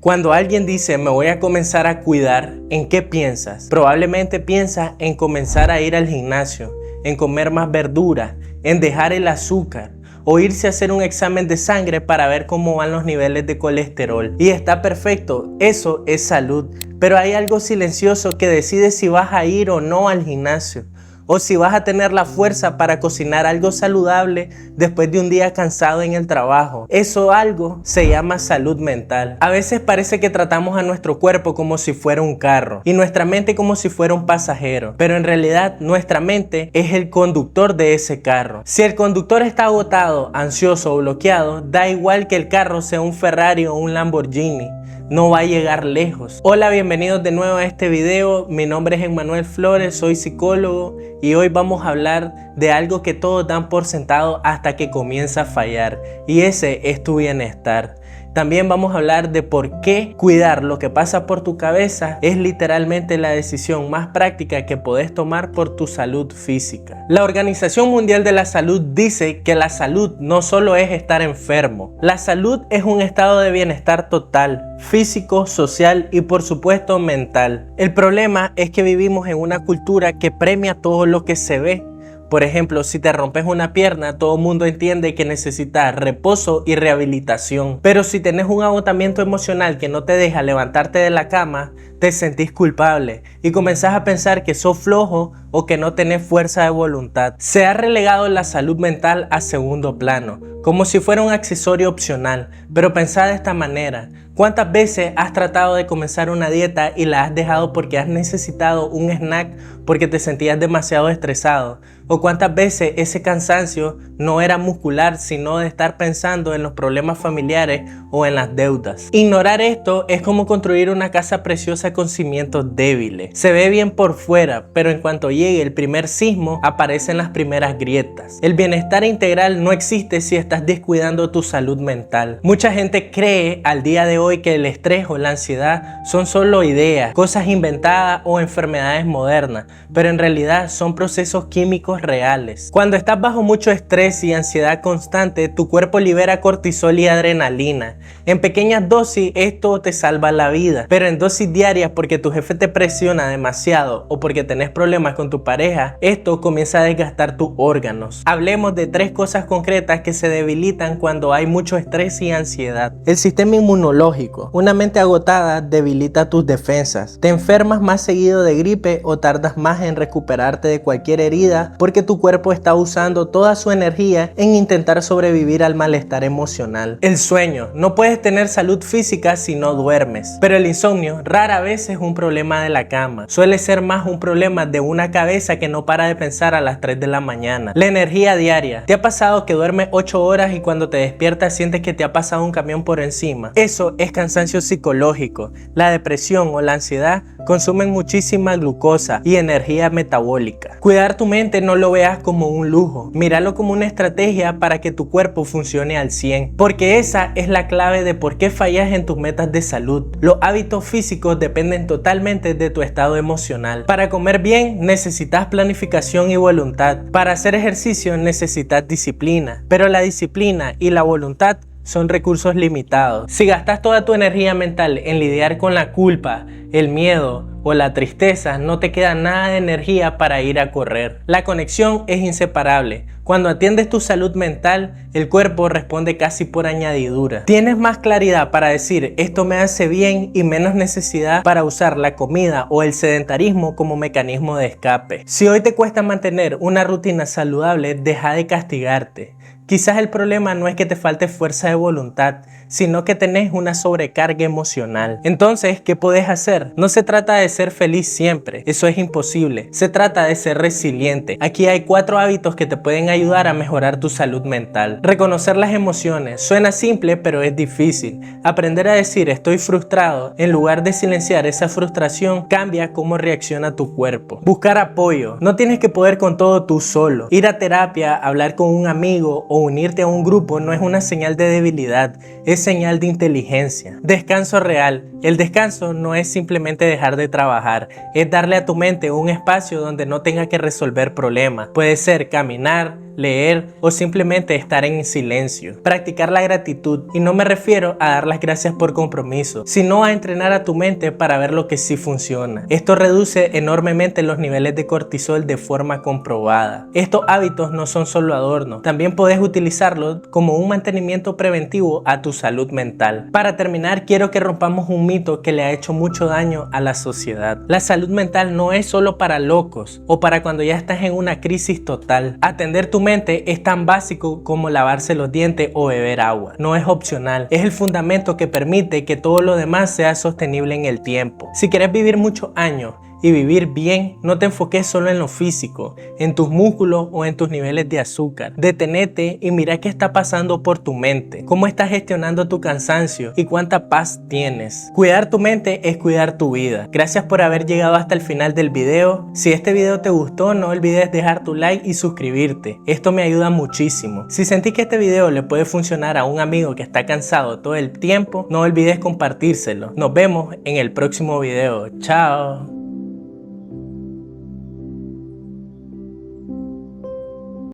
Cuando alguien dice me voy a comenzar a cuidar, ¿en qué piensas? Probablemente piensas en comenzar a ir al gimnasio, en comer más verdura, en dejar el azúcar o irse a hacer un examen de sangre para ver cómo van los niveles de colesterol. Y está perfecto, eso es salud. Pero hay algo silencioso que decide si vas a ir o no al gimnasio, o si vas a tener la fuerza para cocinar algo saludable después de un día cansado en el trabajo. Eso algo se llama salud mental. A veces parece que tratamos a nuestro cuerpo como si fuera un carro y nuestra mente como si fuera un pasajero, pero en realidad nuestra mente es el conductor de ese carro. Si el conductor está agotado, ansioso o bloqueado, da igual que el carro sea un Ferrari o un Lamborghini, no va a llegar lejos. Hola, bienvenidos de nuevo a este video. Mi nombre es Emmanuel Flores, soy psicólogo y hoy vamos a hablar de algo que todos dan por sentado hasta que comienza a fallar, y ese es tu bienestar. También vamos a hablar de por qué cuidar lo que pasa por tu cabeza es literalmente la decisión más práctica que podés tomar por tu salud física. La Organización Mundial de la Salud dice que la salud no solo es estar enfermo. La salud es un estado de bienestar total, físico, social y por supuesto mental. El problema es que vivimos en una cultura que premia todo lo que se ve. Por ejemplo, si te rompes una pierna, todo el mundo entiende que necesitas reposo y rehabilitación. Pero si tenés un agotamiento emocional que no te deja levantarte de la cama, te sentís culpable y comenzás a pensar que sos flojo o que no tenés fuerza de voluntad. Se ha relegado la salud mental a segundo plano, como si fuera un accesorio opcional. Pero pensá de esta manera: ¿cuántas veces has tratado de comenzar una dieta y la has dejado porque has necesitado un snack porque te sentías demasiado estresado? ¿O cuántas veces ese cansancio no era muscular, sino de estar pensando en los problemas familiares o en las deudas? Ignorar esto es como construir una casa preciosa con cimientos débiles. Se ve bien por fuera, pero en cuanto llegue el primer sismo, aparecen las primeras grietas. El bienestar integral no existe si estás descuidando tu salud mental. Mucha gente cree al día de hoy que el estrés o la ansiedad son solo ideas, cosas inventadas o enfermedades modernas, pero en realidad son procesos químicos reales. Cuando estás bajo mucho estrés y ansiedad constante, tu cuerpo libera cortisol y adrenalina. En pequeñas dosis esto te salva la vida, pero en dosis diarias, porque tu jefe te presiona demasiado o porque tenés problemas con tu pareja, esto comienza a desgastar tus órganos. Hablemos de 3 cosas concretas que se debilitan cuando hay mucho estrés y ansiedad. El sistema inmunológico. Una mente agotada debilita tus defensas. Te enfermas más seguido de gripe o tardas más en recuperarte de cualquier herida porque tu cuerpo está usando toda su energía en intentar sobrevivir al malestar emocional. El sueño. No puedes tener salud física si no duermes, pero el insomnio rara vez es un problema de la cama. Suele ser más un problema de una cabeza que no para de pensar a las 3 de la mañana. La energía diaria. ¿Te ha pasado que duermes 8 horas y cuando te despiertas sientes que te ha pasado un camión por encima? Eso es cansancio psicológico. La depresión o la ansiedad consumen muchísima glucosa y energía metabólica. Cuidar tu mente no lo veas como un lujo, míralo como una estrategia para que tu cuerpo funcione al 100, porque esa es la clave de por qué fallas en tus metas de salud. Los hábitos físicos dependen totalmente de tu estado emocional. Para comer bien necesitas planificación y voluntad. Para hacer ejercicio necesitas disciplina, pero la disciplina y la voluntad son recursos limitados. Si gastas toda tu energía mental en lidiar con la culpa, el miedo o la tristeza, no te queda nada de energía para ir a correr. La conexión es inseparable. Cuando atiendes tu salud mental, el cuerpo responde casi por añadidura. Tienes más claridad para decir esto me hace bien y menos necesidad para usar la comida o el sedentarismo como mecanismo de escape. Si hoy te cuesta mantener una rutina saludable, deja de castigarte. Quizás el problema no es que te falte fuerza de voluntad, sino que tenés una sobrecarga emocional. Entonces, ¿qué podés hacer? No se trata de ser feliz siempre, eso es imposible. Se trata de ser resiliente. Aquí hay 4 hábitos que te pueden ayudar a mejorar tu salud mental. Reconocer las emociones. Suena simple, pero es difícil. Aprender a decir estoy frustrado, en lugar de silenciar esa frustración, cambia cómo reacciona tu cuerpo. Buscar apoyo. No tienes que poder con todo tú solo. Ir a terapia, hablar con un amigo o unirte a un grupo no es una señal de debilidad, es señal de inteligencia. Descanso real. El descanso no es simplemente dejar de trabajar, es darle a tu mente un espacio donde no tenga que resolver problemas. Puede ser caminar, leer o simplemente estar en silencio. Practicar la gratitud, y no me refiero a dar las gracias por compromiso, sino a entrenar a tu mente para ver lo que sí funciona. Esto reduce enormemente los niveles de cortisol de forma comprobada. Estos hábitos no son solo adornos, también puedes utilizarlos como un mantenimiento preventivo a tu salud mental. Para terminar, quiero que rompamos un mito que le ha hecho mucho daño a la sociedad. La salud mental no es solo para locos o para cuando ya estás en una crisis total. Atender tu mente es tan básico como lavarse los dientes o beber agua. No es opcional, es el fundamento que permite que todo lo demás sea sostenible en el tiempo. Si quieres vivir muchos años y vivir bien, no te enfoques solo en lo físico, en tus músculos o en tus niveles de azúcar. Detenete y mira qué está pasando por tu mente, cómo estás gestionando tu cansancio y cuánta paz tienes. Cuidar tu mente es cuidar tu vida. Gracias por haber llegado hasta el final del video. Si este video te gustó, no olvides dejar tu like y suscribirte. Esto me ayuda muchísimo. Si sentís que este video le puede funcionar a un amigo que está cansado todo el tiempo, no olvides compartírselo. Nos vemos en el próximo video. Chao.